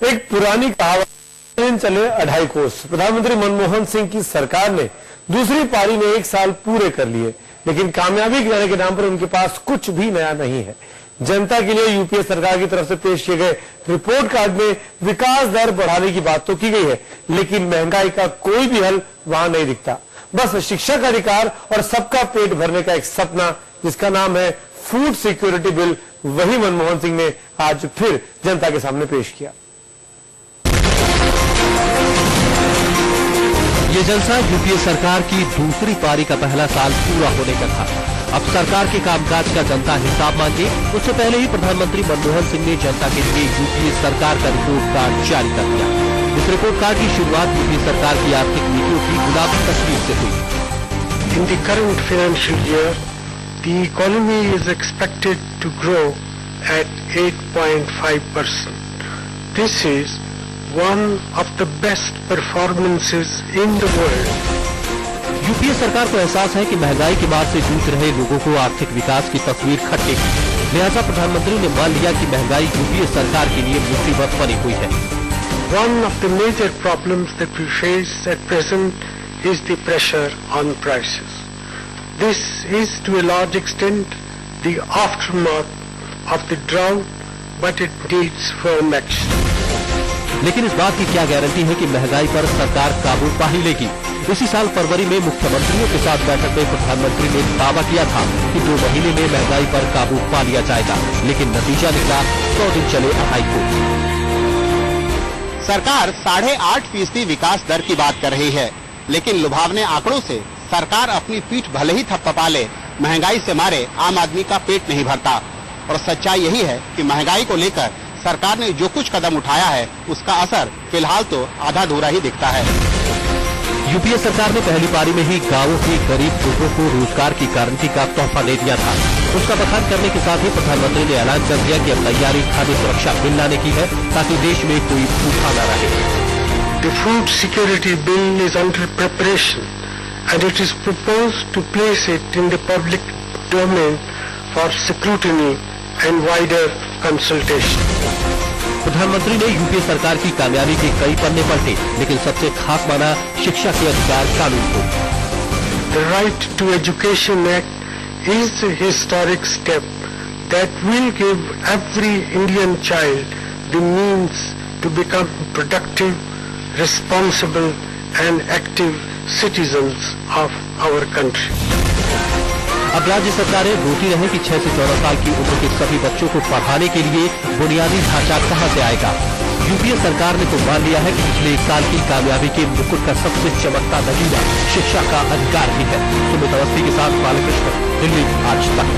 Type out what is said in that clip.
एक पुरानी कहावत, ट्रेन चले 2.5 कोस। प्रधानमंत्री मनमोहन सिंह की सरकार ने दूसरी पारी में 1 साल पूरे कर लिए, लेकिन कामयाबी के के नाम पर उनके पास कुछ भी नया नहीं है। जनता के लिए यूपीए सरकार की तरफ से पेश किए गए रिपोर्ट कार्ड में विकास दर बढ़ाने की बात तो की गई है, लेकिन महंगाई का कोई भी हल वहां नहीं दिखता। बस शिक्षा का अधिकार और सबका पेट भरने का एक सपना जिसका नाम है फूड सिक्योरिटी बिल, वही मनमोहन सिंह ने आज फिर जनता के सामने पेश किया। ये जलसा यूपीए सरकार की दूसरी पारी का पहला साल पूरा होने का था। अब सरकार के कामकाज का जनता हिसाब मांगे, उससे पहले ही प्रधानमंत्री मनमोहन सिंह ने जनता के लिए यूपीए सरकार का रिपोर्ट कार्ड जारी कर दिया। इस रिपोर्ट कार्ड की शुरुआत यूपीए सरकार की आर्थिक नीतियों की गुलाबी तस्वीर से हुई। In the current financial year, the economy is expected to grow at 8.5%. This is one of the best performances in the world. UPA सरकार को एहसास है कि महंगाई की मार से जूझ रहे लोगों को आर्थिक विकास की तस्वीर खटेगी। लिहाजा प्रधानमंत्री ने मान लिया कि महंगाई यूपीए सरकार के लिए मुसीबत बनी हुई है। One of the major problems that we face at present is the pressure on prices. This is to a large extent the aftermath of the drought, but it needs firm action. लेकिन इस बात की क्या guarantee है कि महंगाई पर सरकार काबू पा ही लेगी। इसी साल फरवरी में मुख्यमंत्रियों के साथ बैठक में प्रधानमंत्री ने दावा किया था कि 2 महीने में महंगाई पर काबू पा लिया जाएगा, लेकिन नतीजा निकला 100 दिन चले 2.5 कोस। सरकार 8.5% विकास दर की बात कर रही है, लेकिन लुभावने आंकड़ों से सरकार अपनी पीठ भले ही थपथपा ले, महंगाई से मारे आम आदमी का पेट नहीं भरता। और सच्चाई यही है कि महंगाई को लेकर सरकार ने जो कुछ कदम उठाया है, उसका असर फिलहाल तो आधा अधूरा ही दिखता है। यूपीए सरकार ने पहली पारी में ही गांवों के गरीब लोगों को रोजगार की गारंटी का तोहफा दे दिया था। उसका बखान करने के साथ ही प्रधानमंत्री ने ऐलान कर दिया कि अब तैयारी खाद्य सुरक्षा बिल लाने की है, ताकि देश में कोई भूखा न रहे। The food security bill is under preparation and it is proposed to place it in the public domain for scrutiny and wider consultation. प्रधानमंत्री ने यूपीए सरकार की कामयाबी के कई पन्ने पलटे, लेकिन सबसे खास माना शिक्षा के अधिकार कानून को। The Right to Education Act is a historic step that will give every Indian child the means to become productive, responsible and active citizens of our country. अब राज्य सरकारें रोती रहे कि 6 से 14 साल की उम्र के सभी बच्चों को पढ़ाने के लिए बुनियादी ढांचा कहां से आएगा। यूपीए सरकार ने तो मान लिया है कि पिछले 1 साल की कामयाबी के मुकुट का सबसे चमकता नतीजा शिक्षा का अधिकार भी है। सुमित अवस्थी के साथ बालकृष्ण, दिल्ली आज तक।